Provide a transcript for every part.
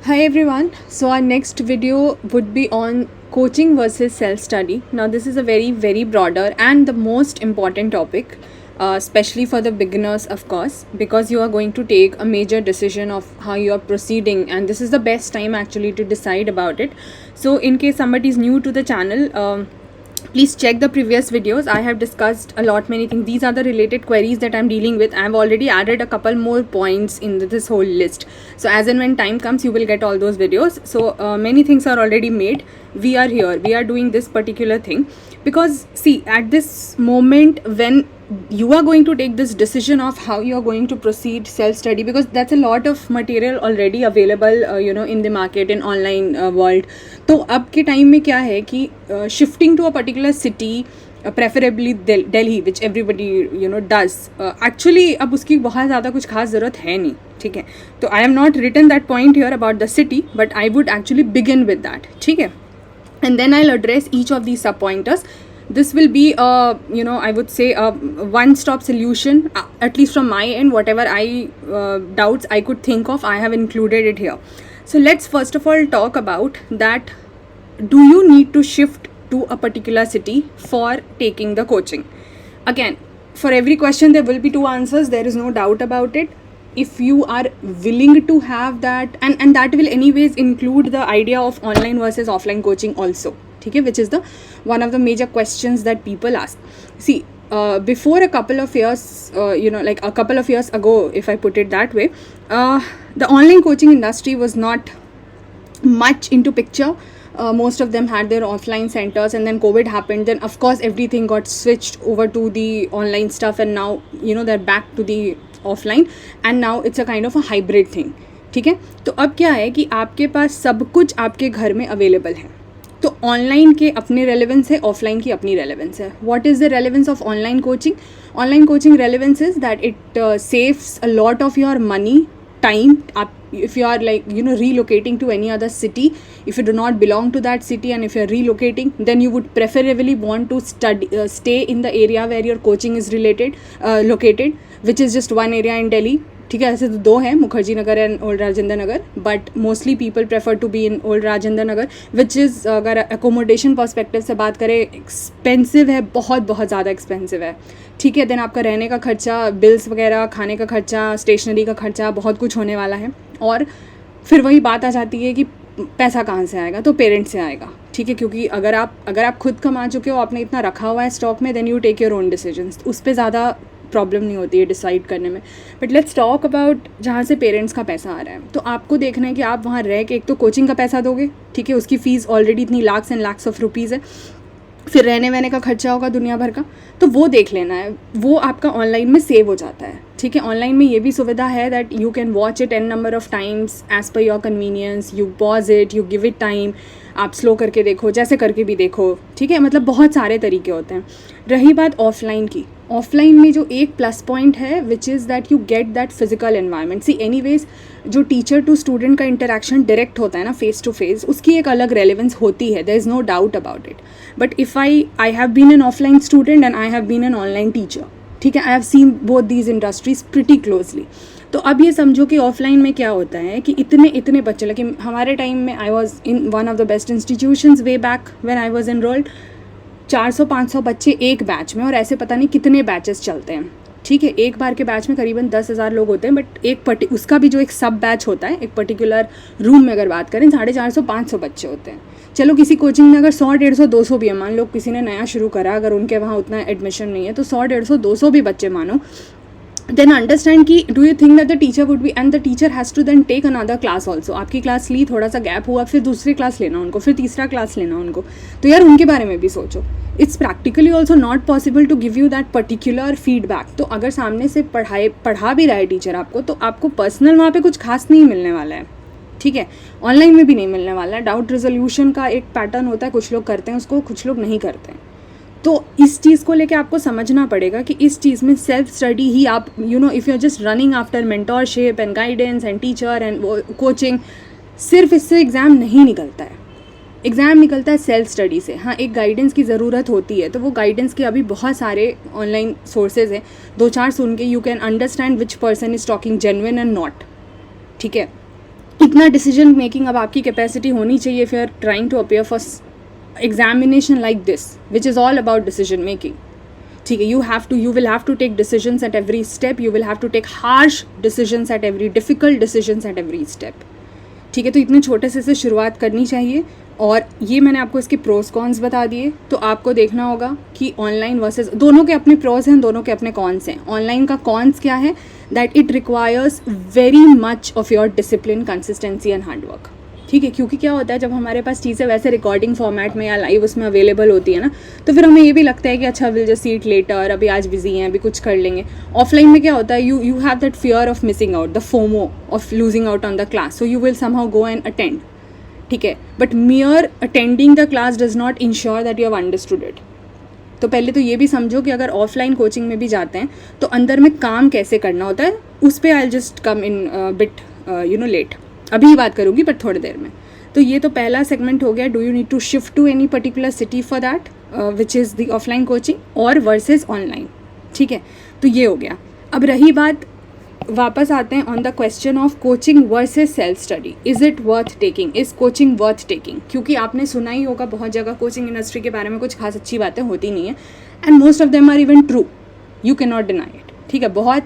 Hi everyone. So our next video would be on coaching versus self-study. Now this is a very broader and the most important topic, especially for the beginners, of course, because you are going to take a major decision of how you are proceeding, and this is the best time actually to decide about it. So in case somebody is new to the channel, please check the previous videos. I have discussed a lot many things. These are the related queries that I'm dealing with. I've already added a couple more points in this whole list, so as and when time comes you will get all those videos. So many things are already made. We are here, we are doing this particular thing because see, at this moment when you are going to take this decision of how you are going to proceed self study, because that's a lot of material already available in the market, in online world. तो अब के time में क्या है कि shifting to a particular city, preferably Delhi, which everybody does, actually अब उसकी बहुत ज़्यादा कुछ खास ज़रूरत है नहीं. ठीक है, तो I am not written that point here about the city, but I would actually begin with that. ठीक है, and then I'll address each of these sub pointers. This will be I would say a one stop solution, at least from my end. Whatever I doubts I could think of, I have included it here. So let's first of all talk about that. Do you need to shift to a particular city for taking the coaching? Again, for every question there will be two answers, there is no doubt about it. If you are willing to have that, and that will anyways include the idea of online versus offline coaching also, okay, which is the one of the major questions that people ask. See, before a couple of years, like a couple of years ago, if I put it that way, the online coaching industry was not much into picture. Most of them had their offline centers, and then COVID happened. Then of course everything got switched over to the online stuff, and now they're back to the offline, and now it's a kind of a hybrid thing. ठीक है, तो अब क्या है कि आपके पास सब कुछ आपके घर में अवेलेबल है. तो ऑनलाइन के अपने रेलेवेंस है, ऑफलाइन की अपनी रेलेवेंस है. What is the relevance of online coaching? Online coaching relevance is that it saves a lot of your money, time. If you are like relocating to any other city, if you do not belong to that city and if you are relocating, then you would preferably want to stay in the area where your coaching is located, which is just one area in Delhi. ठीक है, ऐसे तो दो हैं, Mukherjee Nagar and old Rajendra Nagar, but mostly people prefer to be in old Rajendra Nagar, which is, अगर accommodation perspective से बात करें, एक्सपेंसिव है, बहुत ज़्यादा एक्सपेंसिव है. ठीक है, देन आपका रहने का खर्चा, बिल्स वगैरह, खाने का खर्चा, स्टेशनरी का खर्चा, बहुत कुछ होने वाला है. और फिर वही बात आ जाती है कि पैसा कहाँ से आएगा? तो पेरेंट्स से आएगा. ठीक है, क्योंकि अगर आप खुद कमा चुके हो, आपने इतना रखा हुआ है स्टॉक में, then you take your own decisions. उस पर ज़्यादा प्रॉब्लम नहीं होती है डिसाइड करने में. बट लेट्स टॉक अबाउट जहाँ से पेरेंट्स का पैसा आ रहा है. तो आपको देखना है कि आप वहाँ रह के एक तो कोचिंग का पैसा दोगे. ठीक है, उसकी फ़ीस ऑलरेडी इतनी lakhs and lakhs of rupees है. फिर रहने वहने का खर्चा होगा दुनिया भर का, तो वो देख लेना है. वो आपका ऑनलाइन में सेव हो जाता है. ठीक है, ऑनलाइन में ये भी सुविधा है that you can watch it an number of times as per your convenience. You pause it, you give it time, आप स्लो करके देखो, जैसे करके भी देखो. ठीक है, मतलब बहुत सारे तरीके होते हैं. रही बात ऑफलाइन की, ऑफलाइन में जो एक प्लस पॉइंट है which is that you get that physical environment. See anyways, जो टीचर टू स्टूडेंट का इंटरेक्शन डायरेक्ट होता है ना, फेस टू फेस, उसकी एक अलग रेलेवेंस होती है, there is no doubt about it. But if I have been an offline student and I have been an online teacher. ठीक है, I have seen both these industries pretty closely. तो अब ये समझो कि ऑफलाइन में क्या होता है कि इतने बच्चे, लेकिन हमारे टाइम में I was in one of the best institutions way back when I was enrolled. 400-500 बच्चे एक बैच में, और ऐसे पता नहीं कितने बैचेस चलते हैं. ठीक है, एक बार के बैच में करीबन 10,000 लोग होते हैं, बट उसका भी जो एक सब बैच होता है, एक पर्टिकुलर रूम में अगर बात करें, 450-500 बच्चे होते हैं. चलो किसी कोचिंग में अगर 100, 150, 200 भी है, मान लो किसी ने नया शुरू करा, अगर उनके वहाँ उतना एडमिशन नहीं है, तो 100, 150, 200 भी बच्चे मानो, देन अंडरस्टैंड कि do you think that the teacher would be, and the teacher has to then take another class also. आपकी क्लास ली, थोड़ा सा गैप हुआ, फिर दूसरी क्लास लेना उनको, फिर तीसरा क्लास लेना उनको. तो यार उनके बारे में भी सोचो. It's practically also not possible to give you that particular feedback. तो अगर सामने से पढ़ा भी रहा है टीचर आपको, तो आपको पर्सनल वहाँ पे कुछ खास नहीं मिलने वाला है. ठीक है, ऑनलाइन में भी नहीं मिलने वाला है. डाउट रिजोल्यूशन का एक पैटर्न होता है, कुछ लोग करते हैं उसको, कुछ लोग नहीं करते हैं. तो इस चीज़ को लेके आपको समझना पड़ेगा कि इस चीज़ में सेल्फ स्टडी ही आप if you are just running after mentorship and guidance and teacher and coaching, सिर्फ इससे एग्ज़ाम नहीं निकलता है. एग्ज़ाम निकलता है सेल्फ स्टडी से. हाँ, एक गाइडेंस की ज़रूरत होती है, तो वो गाइडेंस के अभी बहुत सारे ऑनलाइन सोर्सेज हैं. 2-4 सुन के you can understand which person is talking genuine and not. ठीक है, इतना डिसीजन मेकिंग अब आपकी कैपेसिटी होनी चाहिए if you are trying to appear for examination like this which is all about decision making. ठीक है, you will have to take decisions at every step, you will have to take harsh decisions at every difficult decisions at every step. ठीक है, तो इतने छोटे से शुरुआत करनी चाहिए. और ये मैंने आपको इसके प्रोज कॉन्स बता दिए. तो आपको देखना होगा कि ऑनलाइन वर्सेस, दोनों के अपने प्रोज हैं, दोनों के अपने कॉन्स हैं. ऑनलाइन का कॉन्स क्या है, that it requires very much of your discipline, consistency and hard work. ठीक है, क्योंकि क्या होता है जब हमारे पास चीज़ें वैसे रिकॉर्डिंग फॉर्मेट में या लाइव उसमें अवेलेबल होती है ना, तो फिर हमें ये भी लगता है कि अच्छा will just see it later, अभी आज बिजी हैं, अभी कुछ कर लेंगे. ऑफलाइन में क्या होता है, you have that fear of missing out, the FOMO of losing out on the class, so you will somehow go and attend. ठीक है, but मियर attending the class does not ensure that you have understood it. तो पहले तो ये भी समझो कि अगर ऑफलाइन कोचिंग में भी जाते हैं तो अंदर में काम कैसे करना होता है, उस पर I just come in bit late. अभी बात करूँगी बट थोड़ी देर में. तो ये तो पहला सेगमेंट हो गया, do you need to shift to any particular city for that which is the offline coaching और वर्सेस ऑनलाइन. ठीक है, तो ये हो गया. अब रही बात, वापस आते हैं on the question of coaching versus self study. Is it worth taking, is coaching worth taking? क्योंकि आपने सुना ही होगा बहुत जगह कोचिंग इंडस्ट्री के बारे में कुछ खास अच्छी बातें होती नहीं है, and most of them are even true, you can not deny it. ठीक है, बहुत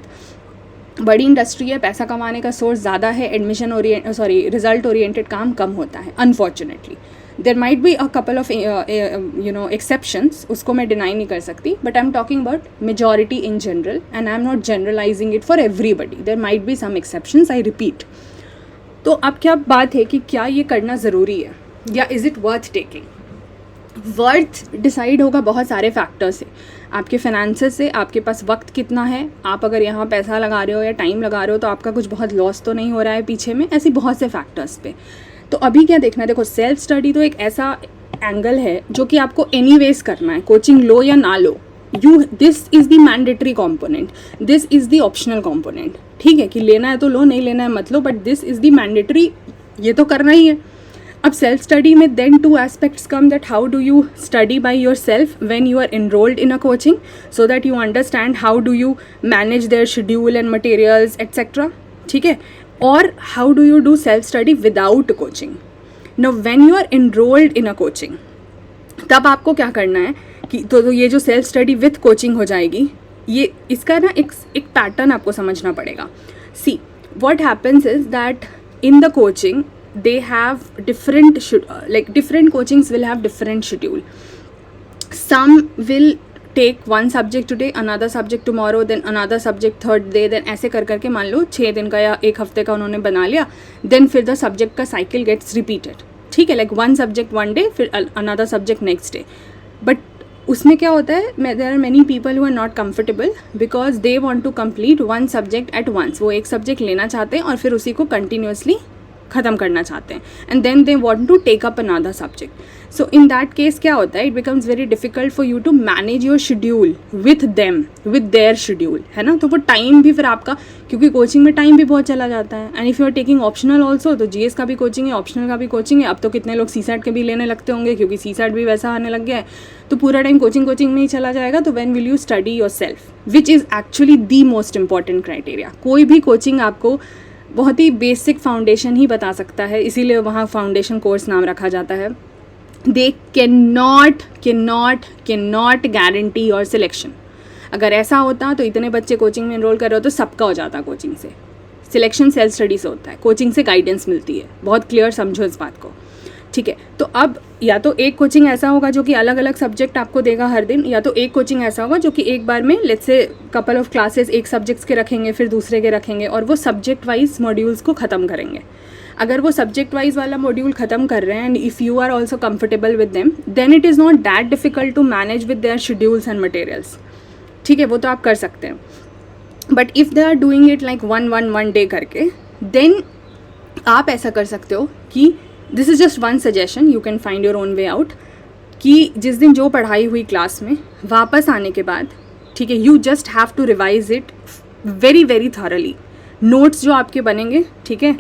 बड़ी इंडस्ट्री है, पैसा कमाने का सोर्स ज़्यादा है, रिजल्ट ओरिएंटेड काम कम होता है unfortunately. There might be a couple of exceptions, उसको मैं डिनाई नहीं कर सकती, but I am talking about majority in general and I am not generalizing it for everybody. There might be some exceptions, I repeat. तो अब क्या बात है कि क्या ये करना ज़रूरी है या is it worth taking? Worth decide होगा बहुत सारे फैक्टर्स से, आपके फाइनेंसेस से, आपके पास वक्त कितना है, आप अगर यहाँ पैसा लगा रहे हो या टाइम लगा रहे हो तो आपका कुछ बहुत लॉस तो नहीं हो रहा है पीछे में, ऐसी बहुत से फैक्टर्स पे. तो अभी क्या देखना है, देखो सेल्फ स्टडी तो एक ऐसा एंगल है जो कि आपको एनीवेज करना है, कोचिंग लो या ना लो. This is the mandatory component, this is the optional component. ठीक है, कि लेना है तो लो, नहीं लेना है मत लो, but this is the mandatory, ये तो करना ही है. अब सेल्फ स्टडी में then two aspects come, that how do you study by yourself when you are enrolled in a coaching, so that you understand how do you manage their schedule and materials etcetera. ठीक है, और how do you do self study without coaching. Now when you are enrolled in a coaching, तब आपको क्या करना है कि तो ये जो सेल्फ स्टडी विथ कोचिंग हो जाएगी, ये इसका ना एक पैटर्न आपको समझना पड़ेगा. See what happens is that in the coaching they have different coachings will have different schedule. Some will take one subject today, another subject tomorrow, then another subject third day, then ऐसे कर करके मान लो 6 दिन का या एक हफ्ते का उन्होंने बना लिया, then फिर the subject का cycle gets repeated. ठीक है, like one subject one day, फिर another subject next day. But उसमें क्या होता है, there are many people who are not comfortable because they want to complete one subject at once. वो एक subject लेना चाहते हैं और फिर उसी को continuously ख़त्म करना चाहते हैं, and then they want to take up another subject. So in that case क्या होता है, it becomes very difficult for you to manage your schedule with them, with their schedule, है ना. तो वो टाइम भी फिर आपका, क्योंकि कोचिंग में टाइम भी बहुत चला जाता है, and if you are taking optional also, तो जीएस का भी कोचिंग है, ऑप्शनल का भी कोचिंग है. अब तो कितने लोग सीसैट के भी लेने लगते होंगे क्योंकि सीसैट भी वैसा आने लग गया है, तो पूरा टाइम कोचिंग में ही चला जाएगा. तो when will you study your self, which is actually the most important criteria. कोई भी कोचिंग आपको बहुत ही बेसिक फाउंडेशन ही बता सकता है, इसीलिए वहाँ फाउंडेशन कोर्स नाम रखा जाता है. They can not guarantee your selection. अगर ऐसा होता तो इतने बच्चे कोचिंग में एनरोल कर रहे हो तो सबका हो जाता कोचिंग से. सिलेक्शन सेल्फ स्टडी से होता है, कोचिंग से गाइडेंस मिलती है. बहुत क्लियर समझो इस बात को. ठीक है, तो अब या तो एक कोचिंग ऐसा होगा जो कि अलग अलग सब्जेक्ट आपको देगा हर दिन, या तो एक कोचिंग ऐसा होगा जो कि एक बार में let's say couple of classes एक सब्जेक्ट्स के रखेंगे, फिर दूसरे के रखेंगे, और वो सब्जेक्ट वाइज मॉड्यूल्स को ख़त्म करेंगे. अगर वो सब्जेक्ट वाइज वाला मॉड्यूल ख़त्म कर रहे हैं and if you are also comfortable with them, then it is not that difficult to manage with their schedules and materials. ठीक है, वो तो आप कर सकते हैं. But if they are doing it like one day करके, देन आप ऐसा कर सकते हो कि this is just one suggestion, you can find your own way out, कि जिस दिन जो पढ़ाई हुई क्लास में वापस आने के बाद, ठीक है, you just have to revise it very very thoroughly. Notes जो आपके बनेंगे, ठीक है,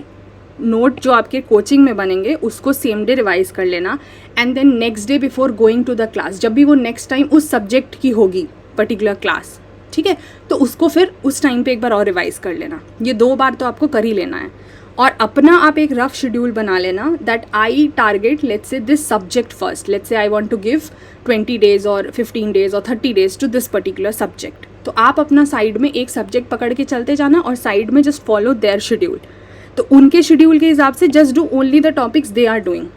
नोट जो आपके कोचिंग में बनेंगे उसको सेम डे रिवाइज कर लेना, and then next day before going to the class, जब भी वो नेक्स्ट टाइम उस सब्जेक्ट की होगी पर्टिकुलर क्लास, ठीक है, तो उसको फिर उस टाइम पे एक बार और रिवाइज कर लेना. ये 2 बार तो आपको कर ही लेना है. और अपना आप एक रफ शेड्यूल बना लेना that I target let's say this subject first, let's say I want to give 20 days और 15 days और 30 days to this particular subject. तो आप अपना साइड में एक सब्जेक्ट पकड़ के चलते जाना और साइड में जस्ट फॉलो देयर शेड्यूल। तो उनके शेड्यूल के हिसाब से just do only the topics they are doing,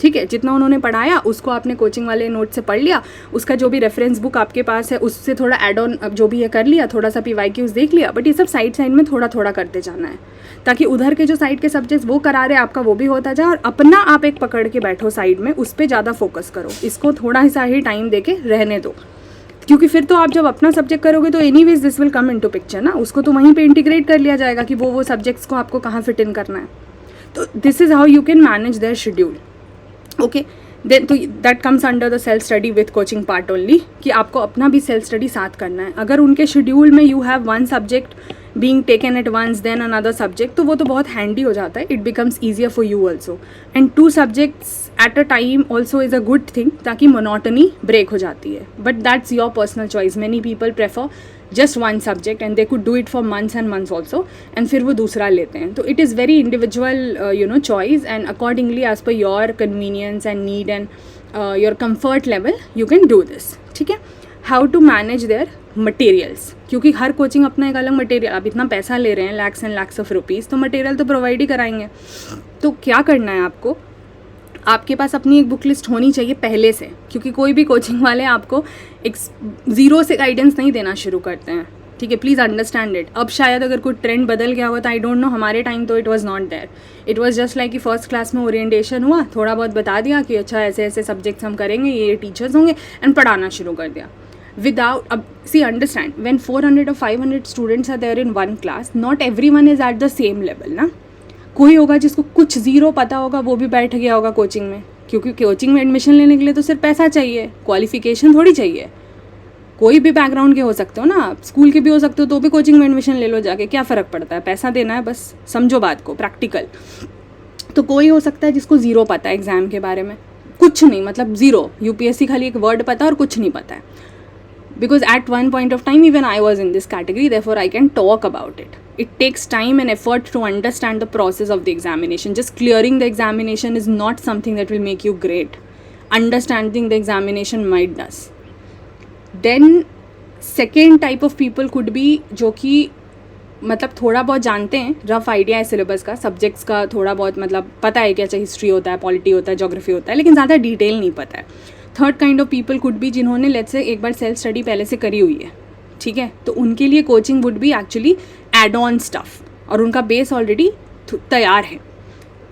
ठीक है। जितना उन्होंने पढ़ाया उसको आपने कोचिंग वाले नोट से पढ़ लिया, उसका जो भी रेफरेंस बुक आपके पास है उससे थोड़ा ऐड ऑन जो भी है कर लिया, थोड़ा सा PYQs देख लिया, बट ये सब साइड साइड में थोड़ा थोड़ा करते जाना है ताकि उधर के जो साइड के सब्जेक्ट्स वो करा रहे आपका वो भी होता जाए, और अपना आप एक पकड़ के बैठो साइड में, उस पर ज़्यादा फोकस करो, इसको थोड़ा सा ही टाइम दे के रहने दो, क्योंकि फिर तो आप जब अपना सब्जेक्ट करोगे तो anyways this will come into picture ना, उसको तो वहीं पे इंटीग्रेट कर लिया जाएगा कि वो सब्जेक्ट्स को आपको कहाँ फिट इन करना है। तो this is how you can manage their schedule, okay. Then तो that comes under the self study with coaching part only, कि आपको अपना भी सेल्फ स्टडी साथ करना है। अगर उनके शेड्यूल में you have one subject being taken at once then another subject, तो वो तो बहुत हैंडी हो जाता है, it becomes easier for you also, and 2 subjects at a time also is a good thing, ताकि मोनोटनी ब्रेक हो जाती है। But that's your personal choice, many people prefer just one subject and they could do it for months and months also, and फिर वो दूसरा लेते हैं। तो it is very individual choice, and accordingly as per your convenience and need and your comfort level you can do this, ठीक है। how to manage their materials, क्योंकि हर coaching अपना एक अलग मटेरियल, आप इतना पैसा ले रहे हैं lakhs and lakhs of rupees, तो मटेरियल तो प्रोवाइड ही कराएंगे। तो क्या करना है आपको, आपके पास अपनी एक बुक लिस्ट होनी चाहिए पहले से, क्योंकि कोई भी कोचिंग वाले आपको एक 0 से गाइडेंस नहीं देना शुरू करते हैं, ठीक है। Please understand it. अब शायद अगर कोई ट्रेंड बदल गया हुआ तो आई डोंट नो, हमारे टाइम तो it was not there, it was just like कि फर्स्ट क्लास में ओरिएंटेशन हुआ, थोड़ा बहुत बता दिया कि अच्छा ऐसे ऐसे सब्जेक्ट्स हम करेंगे, ये टीचर्स होंगे, एंड पढ़ाना शुरू कर दिया विदाउट, अब see understand when 400 or 500 students are there in one class, not everyone is at the same level ना। कोई होगा जिसको कुछ 0 पता होगा, वो भी बैठ गया होगा कोचिंग में, क्योंकि कोचिंग में एडमिशन लेने के लिए तो सिर्फ पैसा चाहिए, क्वालिफिकेशन थोड़ी चाहिए। कोई भी बैकग्राउंड के हो सकते हो ना आप, स्कूल के भी हो सकते हो, तो भी कोचिंग में एडमिशन ले लो जाके, क्या फ़र्क पड़ता है, पैसा देना है बस, समझो बात को प्रैक्टिकल। तो कोई हो सकता है जिसको 0 पता है एग्ज़ाम के बारे में, कुछ नहीं, मतलब 0, UPSC खाली एक वर्ड पता और कुछ नहीं पता है, because at one point of time even I was in this category, therefore I can talk about it. It takes time and effort to understand the process of the examination. Just clearing the examination is not something that will make you great. Understanding the examination might does. Then second type of people could be जो कि मतलब थोड़ा बहुत जानते हैं, rough idea है syllabus का, subjects का थोड़ा बहुत मतलब पता है कि अच्छा हिस्ट्री होता है, पॉलिटी होता है, जोग्राफी होता है, लेकिन ज़्यादा डिटेल नहीं पता है। Third kind of people could be जिन्होंने लेट्स से एक बार सेल्फ स्टडी पहले से करी हुई है, ठीक है। तो उनके लिए coaching would be actually add on stuff, और उनका बेस ऑलरेडी तैयार है,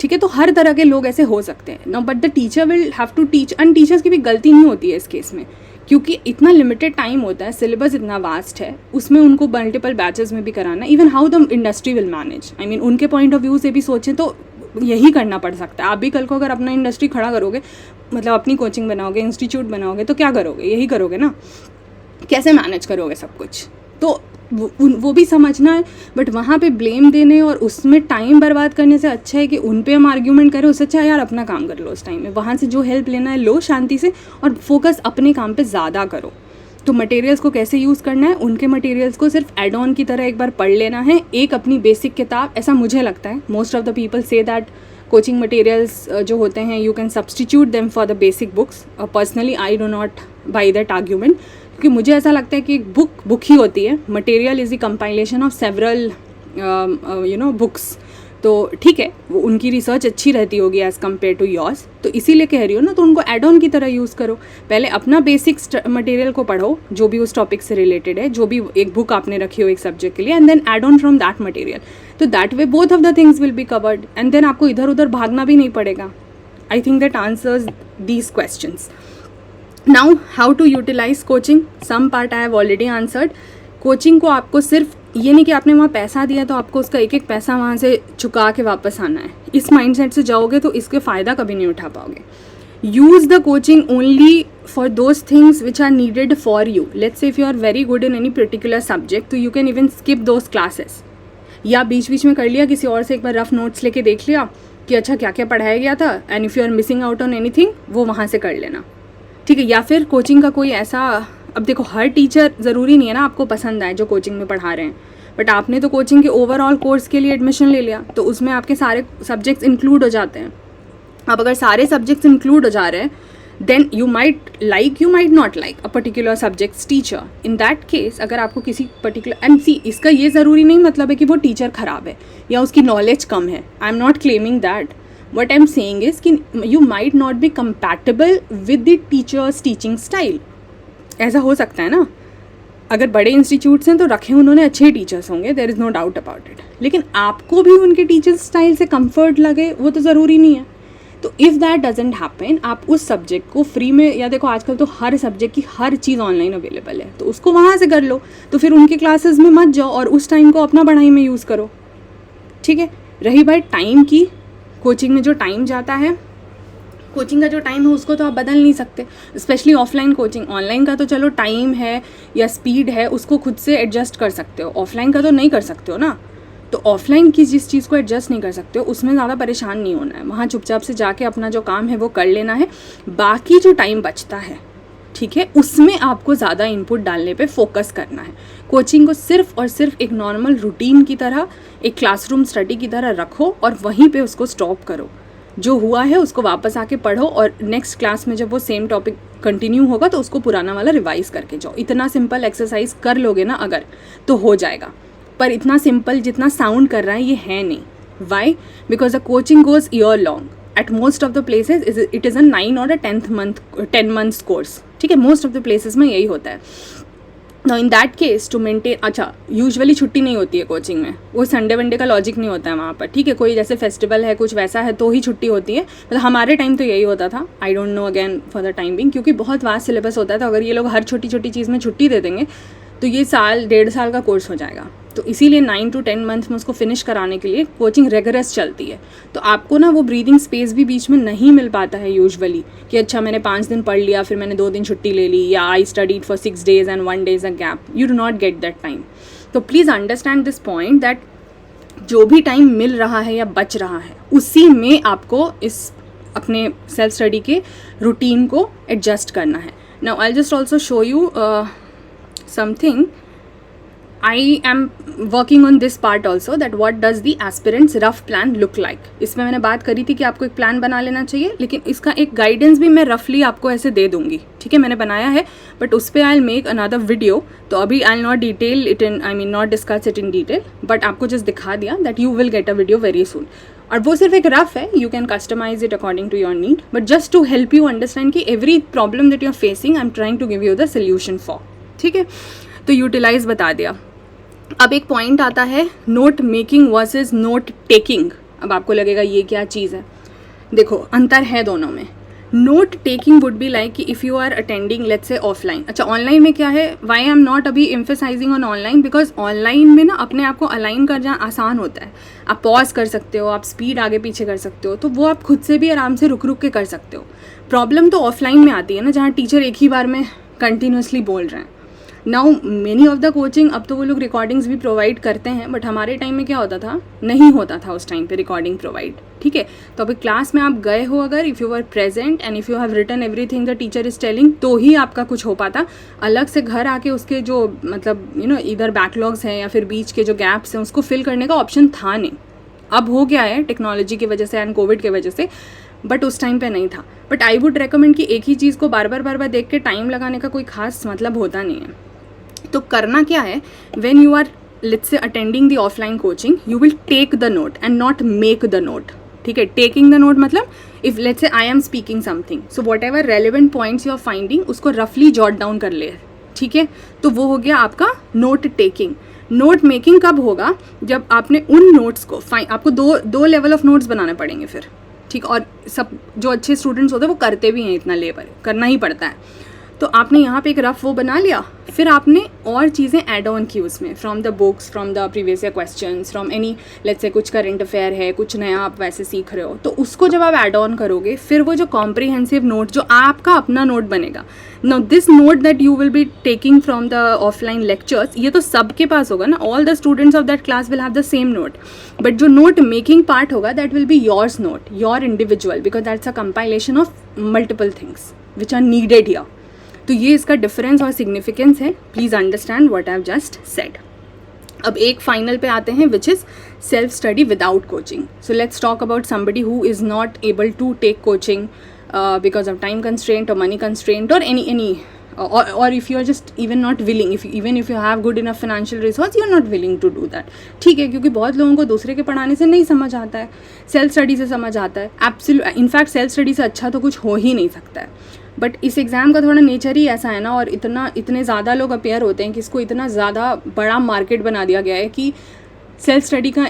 ठीक है। तो हर तरह के लोग ऐसे हो सकते हैं ना, but the teacher will have to teach, and teachers की भी गलती नहीं होती है इस केस में, क्योंकि इतना लिमिटेड टाइम होता है, सिलेबस इतना वास्ट है, उसमें उनको मल्टीपल बैचेस में भी कराना, even how the industry will manage, I mean उनके पॉइंट ऑफ व्यू से भी सोचें तो यही करना पड़ सकता है। आप भी कल को अगर अपना इंडस्ट्री खड़ा करोगे, मतलब अपनी कोचिंग बनाओगे, इंस्टीट्यूट बनाओगे, तो क्या करोगे, यही करोगे ना, कैसे मैनेज करोगे सब कुछ, तो वो भी समझना है। बट वहाँ पे ब्लेम देने और उसमें टाइम बर्बाद करने से अच्छा है कि उन पे हम आर्ग्यूमेंट करें, उससे अच्छा है यार अपना काम कर लो उस टाइम में, वहाँ से जो हेल्प लेना है लो शांति से, और फोकस अपने काम पे ज़्यादा करो। तो मटेरियल्स को कैसे यूज़ करना है, उनके मटेरियल्स को सिर्फ एड ऑन की तरह एक बार पढ़ लेना है, एक अपनी बेसिक किताब, ऐसा मुझे लगता है। Most of the people say that coaching materials जो होते हैं you can substitute them for the basic books, personally I do not by that argument, क्योंकि मुझे ऐसा लगता है कि एक बुक ही होती है, material is the compilation of several books. तो ठीक है, वो उनकी रिसर्च अच्छी रहती होगी एज़ कम्पेयर टू योर्स, तो इसीलिए कह रही हो ना, तो उनको एड ऑन की तरह यूज़ करो। पहले अपना बेसिक मटेरियल को पढ़ो जो भी उस टॉपिक से रिलेटेड है, जो भी एक बुक आपने रखी हो एक सब्जेक्ट के लिए, and then add on from that material, तो that way both of the things will be covered, and then आपको इधर उधर भागना भी नहीं पड़ेगा। I think that answers these questions. Now how to utilise coaching, some part I have already answered. Coaching को आपको सिर्फ ये नहीं कि आपने वहाँ पैसा दिया तो आपको उसका एक एक पैसा वहाँ से चुका के वापस आना है, इस माइंडसेट से जाओगे तो इसके फ़ायदा कभी नहीं उठा पाओगे। Use the coaching only for those things which are needed for you. Let's say if you are very good in any particular subject, तो you can even skip those classes, या बीच बीच में कर लिया, किसी और से एक बार रफ नोट्स लेके देख लिया कि अच्छा क्या क्या पढ़ाया गया था, and if you are missing out on anything वो वहाँ से कर लेना, ठीक है। या फिर कोचिंग का कोई ऐसा, अब देखो हर टीचर ज़रूरी नहीं है ना आपको पसंद आए जो कोचिंग में पढ़ा रहे हैं, बट आपने तो कोचिंग के ओवरऑल कोर्स के लिए एडमिशन ले लिया, तो उसमें आपके सारे सब्जेक्ट्स इंक्लूड हो जाते हैं. अब अगर सारे सब्जेक्ट्स इंक्लूड हो जा रहे हैं, then you might not like a particular subject's teacher. In that case अगर आपको किसी पर्टिकुलर, एंड सी, इसका ये ज़रूरी नहीं मतलब है कि वो टीचर ख़राब है या उसकी नॉलेज कम है. I am not claiming that. What I am saying is कि you might not be compatible with the teacher's teaching style. ऐसा हो सकता है ना. अगर बड़े इंस्टीट्यूट्स हैं तो रखे उन्होंने अच्छे टीचर्स होंगे, there is no doubt about it. लेकिन आपको भी उनके टीचर्स स्टाइल से कंफर्ट लगे वो तो ज़रूरी नहीं है. तो इफ़ दैट डजेंट हैपन, आप उस सब्जेक्ट को फ्री में, या देखो आजकल तो हर सब्जेक्ट की हर चीज़ ऑनलाइन अवेलेबल है, तो उसको वहाँ से कर लो. तो फिर उनके क्लासेस में मत जाओ और उस टाइम को अपना पढ़ाई में यूज़ करो. ठीक है. रही बात टाइम की, कोचिंग में जो टाइम जाता है, कोचिंग का जो टाइम है उसको तो आप बदल नहीं सकते, स्पेशली ऑफलाइन कोचिंग. ऑनलाइन का तो चलो टाइम है या स्पीड है उसको खुद से एडजस्ट कर सकते हो, ऑफलाइन का तो नहीं कर सकते हो ना. तो ऑफलाइन की जिस चीज़ को एडजस्ट नहीं कर सकते हो उसमें ज़्यादा परेशान नहीं होना है. वहाँ चुपचाप से जाके अपना जो काम है वो कर लेना है. बाकी जो टाइम बचता है, ठीक है, उसमें आपको ज़्यादा इनपुट डालने पे फोकस करना है. कोचिंग को सिर्फ और सिर्फ एक नॉर्मल रूटीन की तरह, एक क्लासरूम स्टडी की तरह रखो और वहीं पे उसको स्टॉप करो. जो हुआ है उसको वापस आके पढ़ो और नेक्स्ट क्लास में जब वो सेम टॉपिक कंटिन्यू होगा तो उसको पुराना वाला रिवाइज करके जाओ. इतना सिंपल एक्सरसाइज कर लोगे ना अगर, तो हो जाएगा. पर इतना सिंपल जितना साउंड कर रहा है ये है नहीं. Why? Because the coaching goes year long. At most of the places it is a 9 और 10 months कोर्स. ठीक है, मोस्ट ऑफ द प्लेसेस में यही होता है. Now in that case to maintain, अच्छा यूजुअली छुट्टी नहीं होती है कोचिंग में, वो संडे वनडे का लॉजिक नहीं होता है वहाँ पर. ठीक है, कोई जैसे फेस्टिवल है कुछ वैसा है तो ही छुट्टी होती है. मतलब हमारे टाइम तो यही होता था. आई don't no again for the time being, क्योंकि बहुत वास्ट सिलेबस होता है. तो अगर ये लोग हर छोटी छोटी चीज़ में छुट्टी दे देंगे तो ये साल 1.5 साल का कोर्स हो जाएगा. तो इसीलिए 9 to 10 months में उसको फिनिश कराने के लिए कोचिंग रेगुलरस चलती है. तो आपको ना वो ब्रीदिंग स्पेस भी बीच में नहीं मिल पाता है यूजुअली कि अच्छा मैंने 5 दिन पढ़ लिया फिर मैंने 2 दिन छुट्टी ले ली, या I studied for 6 days and 1 day a gap. You do not get that time. तो please understand this point that जो भी टाइम मिल रहा है या बच रहा है उसी में आपको इस अपने सेल्फ स्टडी के रूटीन को एडजस्ट करना है. Now I just also show you something. I am working on this part also, that what does the aspirant's rough plan look like. इसमें मैंने बात करी थी कि आपको एक प्लान बना लेना चाहिए, लेकिन इसका एक गाइडेंस भी मैं रफली आपको ऐसे दे दूंगी. ठीक है, मैंने बनाया है बट उस पर I will make another video. तो अभी I will not detail it in, I mean not discuss it in detail, but आपको जस्ट दिखा दिया that you will get a video very soon. और वो सिर्फ एक रफ है, you can customise it according to your need, but just to help you understand कि every problem that you are facing I am trying to give you the solution for. ठीक है, तो utilise बता दिया. अब एक point आता है note making versus note taking. अब आपको लगेगा ये क्या चीज़ है. देखो अंतर है दोनों में. Note taking would be like कि if you are attending let's say offline. अच्छा ऑनलाइन में क्या है, वाई आई एम नॉट अभी emphasising on online, because online में ना अपने आप को अलाइन कर जाना आसान होता है. आप पॉज कर सकते हो, आप स्पीड आगे पीछे कर सकते हो, तो वो आप खुद से भी आराम से रुक रुक के कर सकते हो. प्रॉब्लम तो ऑफलाइन में आती है ना, जहाँ टीचर एक ही बार में कंटिन्यूसली बोल रहे हैं. Now many of the coaching, अब तो वो लोग रिकॉर्डिंग्स भी प्रोवाइड करते हैं, बट हमारे टाइम में क्या होता था, नहीं होता था उस टाइम पे रिकॉर्डिंग प्रोवाइड. ठीक है, तो अभी क्लास में आप गए हो अगर, if you are present and if you have written everything the teacher is telling, तो ही आपका कुछ हो पाता. अलग से घर आके उसके जो मतलब यू नो इधर बैकलॉग्स हैं या फिर बीच के जो गैप्स हैं उसको फिल करने का ऑप्शन था नहीं. अब हो गया है टेक्नोलॉजी की वजह से एंड कोविड की वजह से, बट उस टाइम पे नहीं था. बट आई वुड रिकमेंड कि एक ही चीज़ को बार बार देख के टाइम लगाने का कोई खास मतलब होता नहीं है. तो करना क्या है, when you are let's say attending the offline coaching, you will take the note and not make the note. ठीक है, टेकिंग द नोट मतलब if let's say I am speaking something, so whatever relevant points you are finding उसको रफली jot down कर ले. ठीक है, तो वो हो गया आपका नोट टेकिंग. नोट मेकिंग कब होगा, जब आपने उन नोट्स को आपको दो लेवल ऑफ नोट्स बनाने पड़ेंगे फिर. ठीक, और सब जो अच्छे स्टूडेंट्स होते हैं वो करते भी हैं, इतना लेबर करना ही पड़ता है. तो आपने यहाँ पे एक रफ वो बना लिया, फिर आपने और चीज़ें ऐड ऑन की उसमें, from the books, from the previous year questions, from any let's say कुछ करंट अफेयर है, कुछ नया आप वैसे सीख रहे हो, तो उसको जब आप ऐड ऑन करोगे फिर वो जो कॉम्प्रिहेंसिव नोट जो आपका अपना नोट बनेगा. Now this note that you will be taking from the offline lectures, ये तो सबके पास होगा ना, all the students of that class will have the same note, but जो नोट मेकिंग पार्ट होगा that will be yours note, your individual, because that's a compilation of multiple things which are needed here. तो ये इसका difference और significance है. Please understand what I have just said. अब एक final पे आते हैं which is self study without coaching. So let's talk about somebody who is not able to take coaching because of time constraint or money constraint or any or if you are just even not willing, even if you have good enough financial resource, you are not willing to do that. ठीक है, क्योंकि बहुत लोगों को दूसरे के पढ़ाने से नहीं समझ आता है, सेल्फ स्टडी से समझ आता है. एब्सोल्यूट, इनफैक्ट सेल्फ स्टडी से अच्छा तो कुछ हो ही नहीं सकता है. बट इस एग्ज़ाम का थोड़ा नेचर ही ऐसा है ना, और इतने ज़्यादा लोग अपेयर होते हैं कि इसको इतना ज़्यादा बड़ा मार्केट बना दिया गया है कि सेल्फ स्टडी का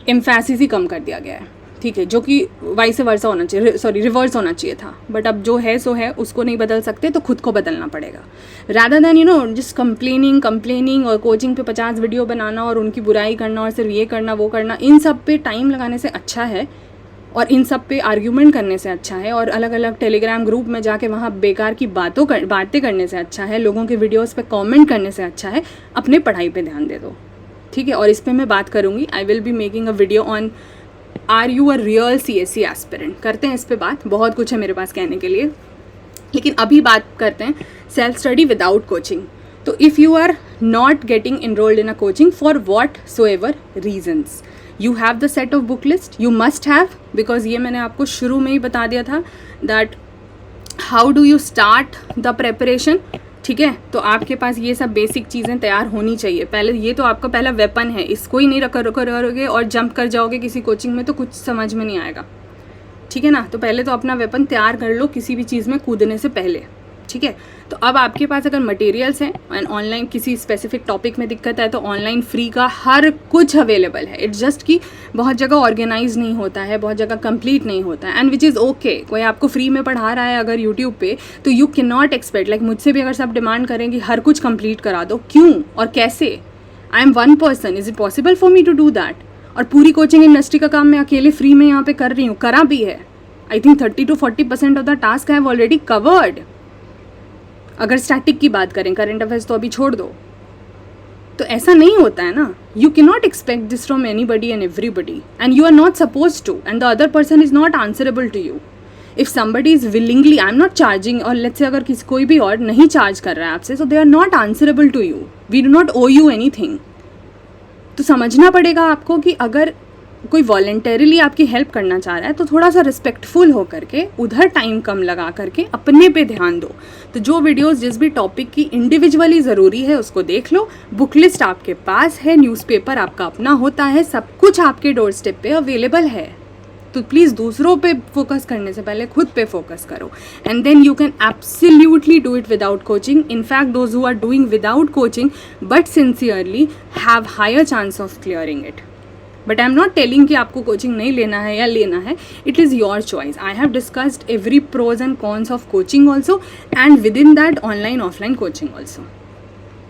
एम्फेसिस ही कम कर दिया गया है. ठीक है, जो कि वाइस वर्सा होना चाहिए, सॉरी रिवर्स होना चाहिए था. बट अब जो है सो है, उसको नहीं बदल सकते तो खुद को बदलना पड़ेगा. रादर दैन जस्ट कंप्लेनिंग और कोचिंग पे 50 वीडियो बनाना और उनकी बुराई करना और सिर्फ ये करना वो करना, इन सब पे टाइम लगाने से अच्छा है और इन सब पे आर्ग्यूमेंट करने से अच्छा है और अलग अलग टेलीग्राम ग्रुप में जाके वहाँ बेकार की बातें करने से अच्छा है, लोगों के वीडियोस पे कमेंट करने से अच्छा है अपने पढ़ाई पे ध्यान दे दो. ठीक है, और इस पे मैं बात करूँगी. I will be making a video on are you a real CSE aspirant. करते हैं इस पे बात, बहुत कुछ है मेरे पास कहने के लिए. लेकिन अभी बात करते हैं सेल्फ स्टडी विदाउट कोचिंग. तो if you are not getting enrolled in a coaching for whatsoever reasons, you have the set of book list, you must have, because ये मैंने आपको शुरू में ही बता दिया था that how do you start the preparation. ठीक है, तो आपके पास ये सब बेसिक चीज़ें तैयार होनी चाहिए. पहले ये तो आपका पहला वेपन है, इसको ही नहीं करोगे और जंप कर जाओगे किसी कोचिंग में तो कुछ समझ में नहीं आएगा. ठीक है ना, तो पहले तो अपना वेपन तैयार कर लो किसी भी चीज़ में कूदने से पहले. ठीक है, तो अब आपके पास अगर मटेरियल्स हैं एंड ऑनलाइन किसी स्पेसिफिक टॉपिक में दिक्कत है तो ऑनलाइन फ्री का हर कुछ अवेलेबल है. इट्स जस्ट कि बहुत जगह ऑर्गेनाइज नहीं होता है, बहुत जगह कंप्लीट नहीं होता है, एंड विच इज़ ओके. कोई आपको फ्री में पढ़ा रहा है अगर यूट्यूब पे, तो you can not expect, like मुझसे भी अगर सब डिमांड करें कि हर कुछ कंप्लीट करा दो, क्यों और कैसे? I am one person, is it possible for me to do that? और पूरी कोचिंग इंडस्ट्री का काम मैं अकेले फ्री में यहाँ पे कर रही हूँ, करा भी है. I think 30 to 40% of the task I have already covered. अगर स्टैटिक की बात करें, करंट अफेयर्स तो अभी छोड़ दो. तो ऐसा नहीं होता है ना. You can not expect this from anybody and everybody, and you are not suppose to, and the other person is not answerable to you. If somebody is willingly, I am not charging, और let's say अगर कोई भी और नहीं charge कर रहा है आपसे, so they are not answerable to you. We do not owe you anything. तो समझना पड़ेगा आपको कि अगर कोई वॉलेंटरीली आपकी हेल्प करना चाह रहा है तो थोड़ा सा रिस्पेक्टफुल हो करके उधर टाइम कम लगा करके अपने पे ध्यान दो. तो जो वीडियोस जिस भी टॉपिक की इंडिविजुअली ज़रूरी है उसको देख लो. बुक लिस्ट आपके पास है, न्यूज़पेपर आपका अपना होता है, सब कुछ आपके डोर स्टेप पे अवेलेबल है. तो प्लीज़ दूसरों पे फोकस करने से पहले खुद पे फोकस करो, and then you can absolutely do it without coaching. In fact those who are doing without coaching but sincerely have higher chance of clearing it. But I am not telling कि आपको coaching नहीं लेना है या लेना है. It is your choice. I have discussed every pros and cons of coaching also, and within that online offline coaching also.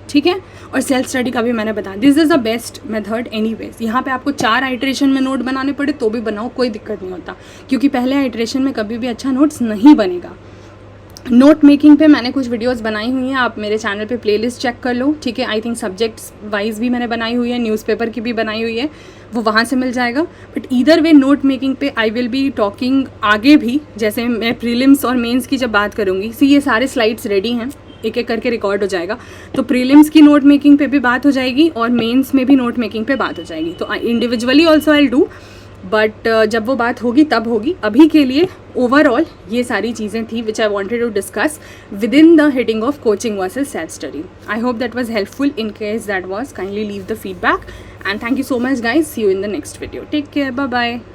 ठीक है, और सेल्फ स्टडी का भी मैंने बताया. This is the best method anyways. यहाँ पे आपको 4 आइट्रेशन में नोट बनाने पड़े तो भी बनाओ, कोई दिक्कत नहीं होता, क्योंकि पहले आइट्रेशन में कभी भी अच्छा नोट्स नहीं बनेगा. नोट मेकिंग पे मैंने कुछ वीडियोस बनाई हुई हैं, आप मेरे चैनल पे प्लेलिस्ट चेक कर लो. ठीक है, आई थिंक सब्जेक्ट्स वाइज भी मैंने बनाई हुई है, न्यूज़पेपर की भी बनाई हुई है, वो वहाँ से मिल जाएगा. But either way note making पे आई विल बी टॉकिंग आगे भी. जैसे मैं प्रीलिम्स और मेंस की जब बात करूँगी, ये सारे स्लाइड्स रेडी हैं, एक एक करके रिकॉर्ड हो जाएगा. तो प्रीलिम्स की नोट मेकिंग पे भी बात हो जाएगी और मेंस में भी नोट मेकिंग पे बात हो जाएगी. तो individually also I do, but जब वो बात होगी तब होगी. अभी के लिए ओवरऑल ये सारी चीज़ें थी which I wanted to discuss with in the heading of coaching versus self study. I hope that was helpful. In case that was, kindly leave the feedback, and thank you so much guys. See you in the next video. Take care. Bye bye.